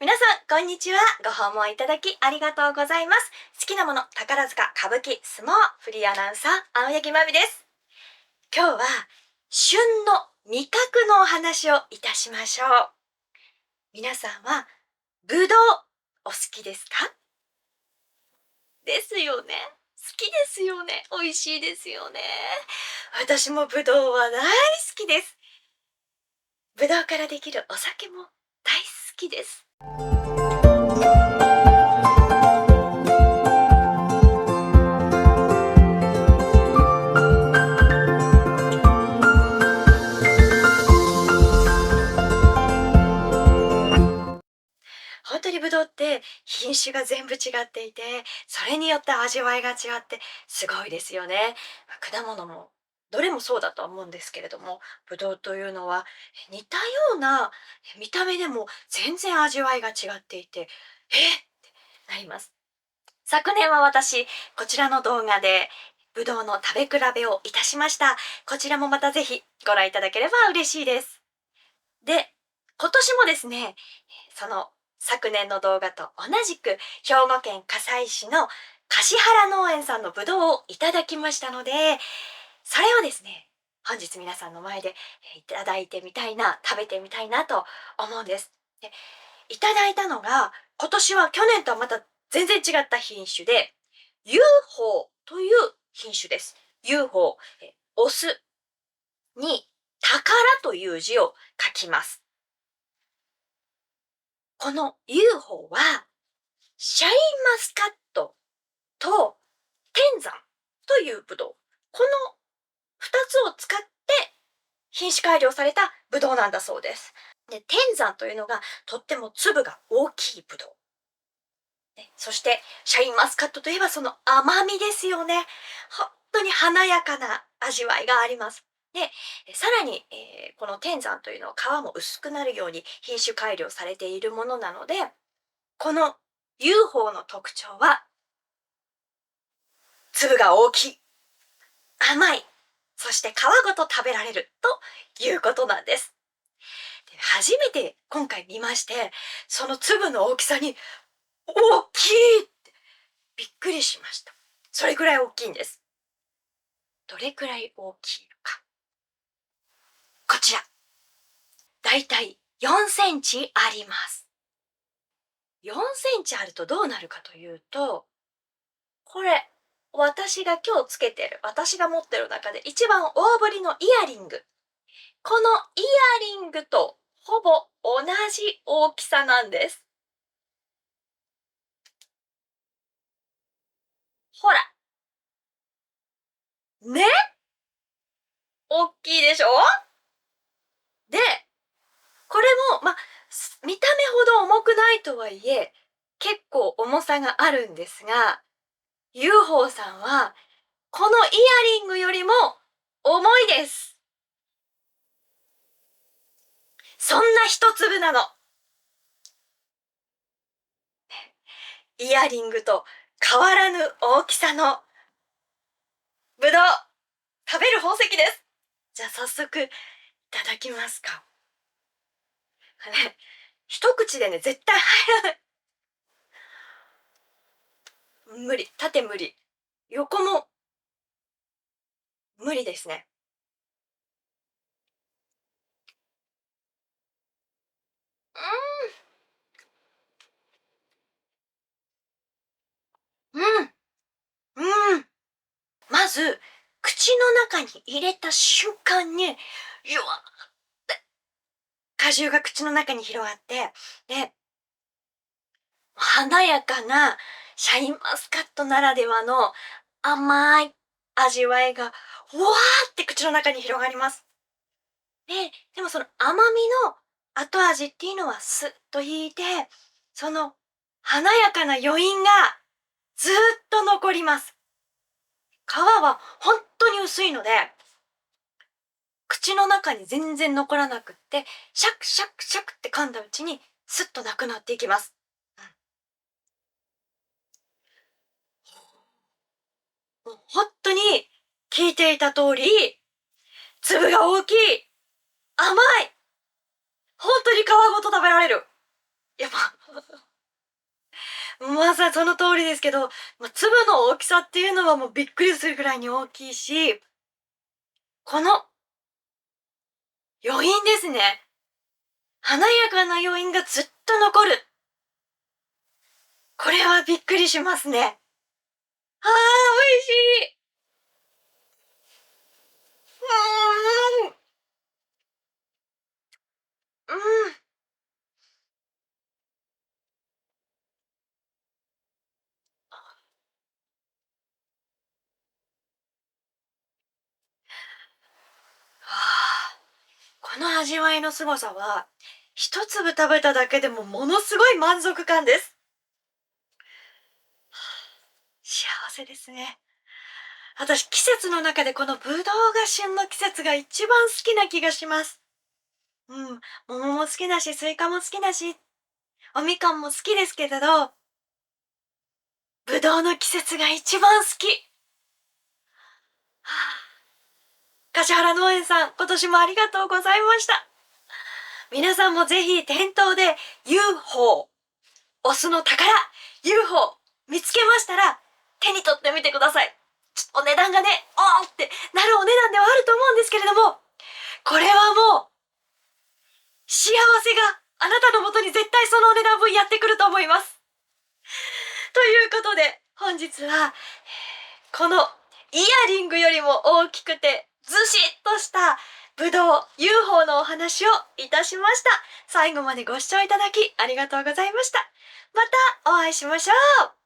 皆さん、こんにちは。ご訪問いただきありがとうございます。好きなもの、宝塚、歌舞伎、相撲、フリーアナウンサー、青柳まみです。今日は、旬の味覚のお話をいたしましょう。皆さんは、ぶどう、お好きですか？ですよね。好きですよね。美味しいですよね。私もぶどうは大好きです。ぶどうからできるお酒も大好きです。本当にぶどうって品種が全部違っていて、それによって味わいが違ってすごいですよね。果物もどれもそうだとは思うんですけれども、ぶどうというのは似たような見た目でも全然味わいが違っていて、ってなります。昨年は私、こちらの動画でぶどうの食べ比べをいたしました。こちらもまたぜひご覧いただければ嬉しいです。で、今年もですね、その昨年の動画と同じく兵庫県加西市の橿原農園さんのぶどうをいただきましたので、それをですね、本日皆さんの前でいただいてみたいな、食べてみたいなと思うんです。で、いただいたのが今年は去年とはまた全然違った品種で、UFO という品種です。UFO、オスに宝という字を書きます。この UFO はシャインマスカットと天山というブドウ。この2つを使って品種改良されたブドウなんだそうです。で、天山というのがとっても粒が大きいブドウ。そしてシャインマスカットといえばその甘みですよね。本当に華やかな味わいがあります。で、さらに、この天山というのは皮も薄くなるように品種改良されているものなので、この UFO の特徴は粒が大きい、甘い、そして皮ごと食べられるということなんです。で、初めて今回見まして、その粒の大きさに大きいってびっくりしました。それくらい大きいんです。どれくらい大きいのか。こちら。だいたい4センチあります。4センチあるとどうなるかというと、これ、私が今日つけてる、私が持ってる中で一番大ぶりのイヤリング。このイヤリングとほぼ同じ大きさなんです。ほら。ね？大きいでしょ？で、これも、見た目ほど重くないとはいえ、結構重さがあるんですが、UFO さんは、このイヤリングよりも重いです。そんな一粒なの。イヤリングと変わらぬ大きさのぶどう、食べる宝石です。じゃあ早速いただきますか。一口でね、絶対入らない。無理。縦無理。横も無理ですね。うん。うん。まず、口の中に入れた瞬間に、ゆわって果汁が口の中に広がって、で、華やかなシャインマスカットならではの甘い味わいが、うわーって口の中に広がります。でもその甘みの後味っていうのはスッと引いて、その華やかな余韻がずーっと残ります。皮は本当に薄いので、口の中に全然残らなくって、シャクシャクシャクって噛んだうちにスッとなくなっていきます。もう本当に聞いていた通り、粒が大きい、甘い、本当に皮ごと食べられる。やっぱまさにその通りですけど、粒の大きさっていうのはもうびっくりするぐらいに大きいし、この余韻ですね。華やかな余韻がずっと残る。これはびっくりしますね。ああ、美味しい。うーん。うん。ああ、この味わいの凄さは、一粒食べただけでもものすごい満足感です。幸せですね。私、季節の中でこのブドウが旬の季節が一番好きな気がします。うん、桃も好きだし、スイカも好きだし、おみかんも好きですけれど、ブドウの季節が一番好き。はあ、橿原農園さん、今年もありがとうございました。皆さんもぜひ店頭で UFO、オスの宝、UFO 見つけましたら手に取ってみてください。ちょっとお値段がね、おーってなるお値段ではあると思うんですけれども、これはもう幸せがあなたのもとに絶対そのお値段分やってくると思います。ということで本日はこのイヤリングよりも大きくてずしっとしたぶどう UFO のお話をいたしました。最後までご視聴いただきありがとうございました。またお会いしましょう。